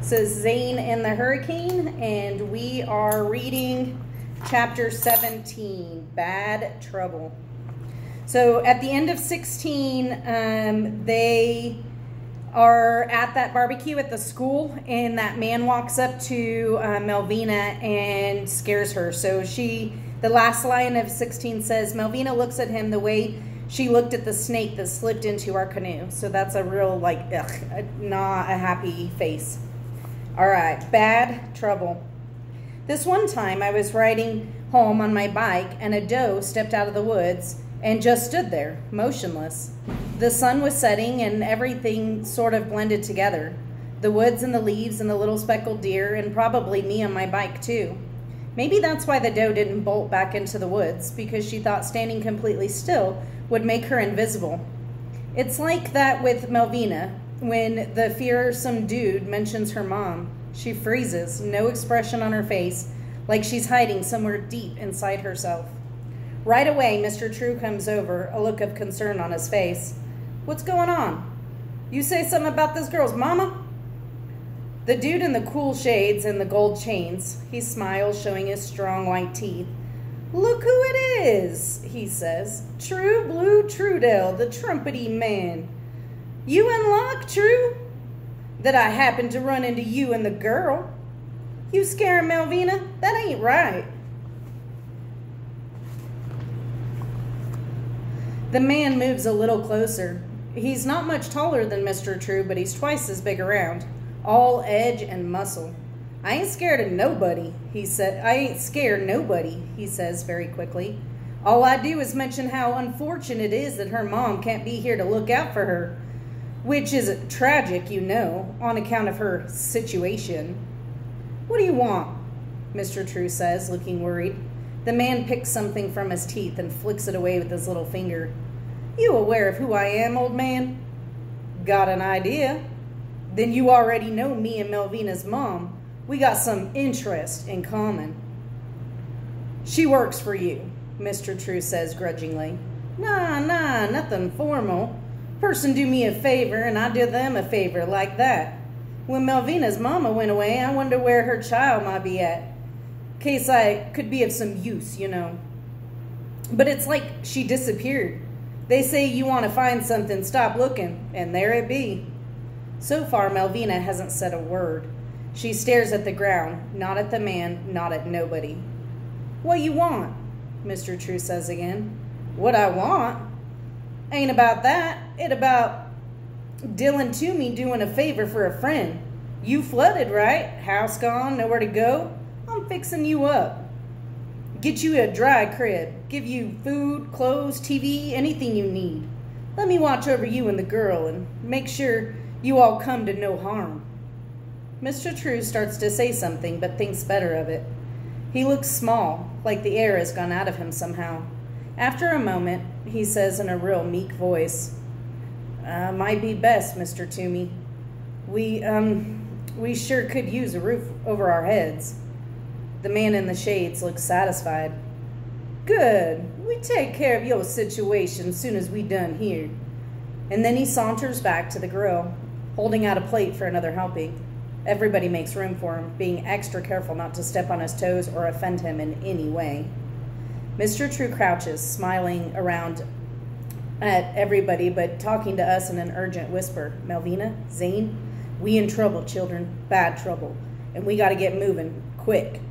This is Zane and the Hurricane, and we are reading chapter 17, Bad Trouble. So at the end of 16, they are at that barbecue at the school, and that man walks up to Melvina and scares her. So the last line of 16 says, Melvina looks at him the way she looked at the snake that slipped into our canoe. So that's a real, not a happy face. All right, bad trouble. This one time I was riding home on my bike, and a doe stepped out of the woods and just stood there, motionless. The sun was setting, and everything sort of blended together. The woods and the leaves and the little speckled deer, and probably me on my bike too. Maybe that's why the doe didn't bolt back into the woods, because she thought standing completely still would make her invisible. It's like that with Melvina. When the fearsome dude mentions her mom, she freezes, no expression on her face, like she's hiding somewhere deep inside herself. Right away, Mr. True comes over, a look of concern on his face. What's going on? You say something about this girl's mama? The dude in the cool shades and the gold chains, he smiles, showing his strong white teeth. Look who it is, he says. True Blue Trudell, the trumpety man. You in luck, True? That I happened to run into you and the girl. You scaring Melvina? That ain't right. The man moves a little closer. He's not much taller than Mr. True, but he's twice as big around, all edge and muscle. I ain't scared of nobody, he said. I ain't scared nobody, he says very quickly. All I do is mention how unfortunate it is that her mom can't be here to look out for her, which is tragic, you know, on account of her situation. What do you want? Mr. True says, looking worried. The man picks something from his teeth and flicks it away with his little finger. You aware of who I am, old man? Got an idea? Then you already know me and Melvina's mom. We got some interest in common. She works for you, Mr. True says grudgingly. Nah, nothing formal. Person do me a favor, and I do them a favor, like that. When Melvina's mama went away, I wonder where her child might be at. Case I could be of some use, you know. But it's like she disappeared. They say you want to find something, stop looking, and there it be. So far, Melvina hasn't said a word. She stares at the ground, not at the man, not at nobody. What you want? Mr. True says again. What I want? Ain't about that. It about Dylan Toomey doing a favor for a friend. You flooded, right? House gone, nowhere to go? I'm fixing you up. Get you a dry crib. Give you food, clothes, TV, anything you need. Let me watch over you and the girl and make sure you all come to no harm. Mr. True starts to say something, but thinks better of it. He looks small, like the air has gone out of him somehow. After a moment, he says in a real meek voice, might be best, Mr. Toomey. We sure could use a roof over our heads. The man in the shades looks satisfied. Good. We take care of your situation soon as we done here. And then he saunters back to the grill, holding out a plate for another helping. Everybody makes room for him, being extra careful not to step on his toes or offend him in any way. Mr. True crouches, smiling around at everybody, but talking to us in an urgent whisper. Melvina, Zane, we in trouble, children, bad trouble, and we got to get moving, quick.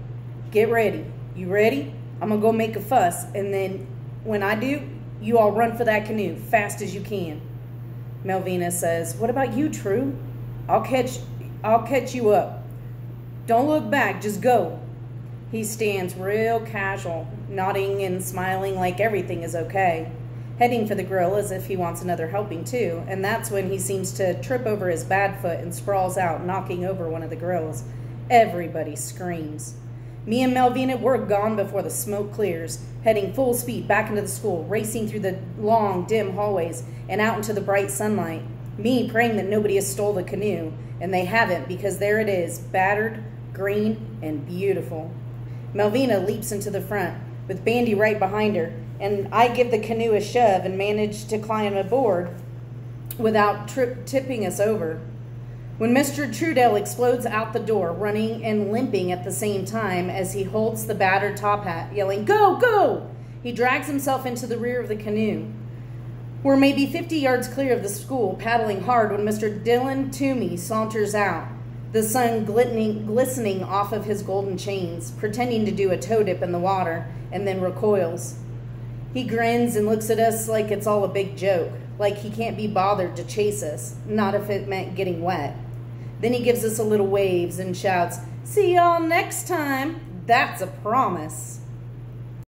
Get ready. You ready? I'm going to go make a fuss, and then when I do, you all run for that canoe, fast as you can. Melvina says, what about you, True? I'll catch you up. Don't look back, just go. He stands real casual, nodding and smiling like everything is okay, heading for the grill as if he wants another helping too, and that's when he seems to trip over his bad foot and sprawls out, knocking over one of the grills. Everybody screams. Me and Melvina, we're gone before the smoke clears, heading full speed back into the school, racing through the long, dim hallways and out into the bright sunlight. Me praying that nobody has stole the canoe, and they haven't, because there it is, battered, green, and beautiful. Melvina leaps into the front, with Bandy right behind her, and I give the canoe a shove and manage to climb aboard without tipping us over. when Mr. Trudell explodes out the door, running and limping at the same time as he holds the battered top hat, yelling, "Go, go!" He drags himself into the rear of the canoe. We're maybe 50 yards clear of the school, paddling hard, when Mr. Dillon Toomey saunters out, the sun glistening off of his golden chains, pretending to do a toe dip in the water, and then recoils. He grins and looks at us like it's all a big joke, like he can't be bothered to chase us, not if it meant getting wet. Then he gives us a little waves and shouts, "See y'all next time. That's a promise."